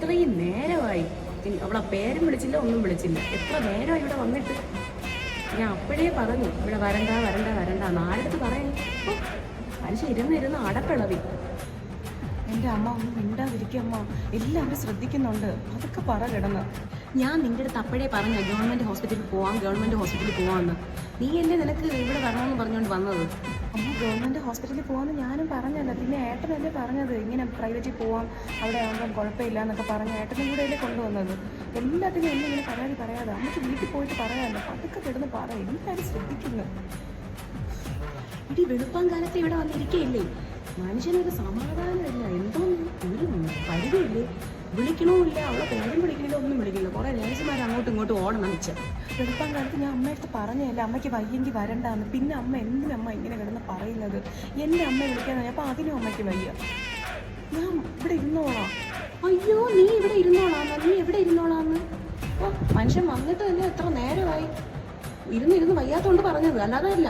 ഇത്രയും നേരമായി അവളെ പേരും വിളിച്ചില്ല, ഒന്നും വിളിച്ചില്ല. എത്ര നേരമായി ഇവിടെ വന്നിട്ട്. ഞാൻ അപ്പോഴേ പറഞ്ഞു ഇവിടെ വരണ്ട വരണ്ട വരണ്ട. നാളടുത്ത് പറയാം. ഓ മനുഷ്യ ഇരുന്ന് അടപ്പിളവി. എൻ്റെ അമ്മ ഒന്നും മിണ്ടാതിരിക്കമ്മ, എല്ലാവരും ശ്രദ്ധിക്കുന്നുണ്ട്. അതൊക്കെ പറ കിടന്ന്. ഞാൻ നിൻ്റെ അടുത്ത് അപ്പോഴേ പറഞ്ഞ ഗവൺമെൻറ് ഹോസ്പിറ്റലിൽ പോവാം, ഗവൺമെൻറ് ഹോസ്പിറ്റലിൽ പോവാമെന്ന്. നീ അല്ലേ നിനക്ക് ഇവിടെ വരണമെന്ന് പറഞ്ഞുകൊണ്ട് വന്നത്? അമ്മ ഗവൺമെൻറ് ഹോസ്പിറ്റലിൽ പോകാമെന്ന് ഞാനും പറഞ്ഞല്ല. പിന്നെ ഏട്ടനല്ലേ പറഞ്ഞത് ഇങ്ങനെ പ്രൈവറ്റിൽ പോവാം, അവിടെ ആകുമ്പം കുഴപ്പമില്ല എന്നൊക്കെ പറഞ്ഞ് ഏട്ടനും കൂടെ അല്ലേ കൊണ്ടുവന്നത്. എല്ലാത്തിനും എന്നെ ഇങ്ങനെ പരാതി പറയാതെ അമ്മയ്ക്ക് വീട്ടിൽ പോയിട്ട് പറയാമല്ലോ. അതൊക്കെ കിടന്ന് പറയും. എല്ലാവരും ശ്രദ്ധിക്കുന്നു. ഇടി വെളുപ്പാൻ കാലത്ത് ഇവിടെ വന്നിരിക്കുകയില്ലേ? മനുഷ്യനൊരു സമാധാനമില്ല. എന്തോ ഒരു പരിധിയില്ലേ? വിളിക്കണമില്ല, അവളെ പേരും വിളിക്കണില്ല, ഒന്നും വിളിക്കില്ല. കുറേ നേഴ്സുമാർ അങ്ങോട്ടും ഇങ്ങോട്ടും ഓടണം വെച്ച്. വെളുപ്പാൻ കാലത്ത് ഞാൻ അമ്മയടുത്ത് പറഞ്ഞതല്ല അമ്മയ്ക്ക് വയ്യെങ്കിൽ വരണ്ടാന്ന്. പിന്നെ അമ്മ എന്തിനും അമ്മ ഇങ്ങനെ കിടന്ന് പറയുന്നത്? എൻ്റെ അമ്മയെ വിളിക്കാന്ന് അപ്പോൾ അതിനും അമ്മയ്ക്ക് വയ്യ. ഞാൻ ഇവിടെ ഇരുന്നോളാം. അയ്യോ നീ ഇവിടെ ഇരുന്നോളാന്ന്? നീ എവിടെ ഇരുന്നോളാന്ന്? ഓ മനുഷ്യൻ വന്നിട്ട് തന്നെ എത്ര നേരമായി. ഇരുന്ന് വയ്യാത്തോണ്ട് പറഞ്ഞത്, അല്ലാതെ അല്ല.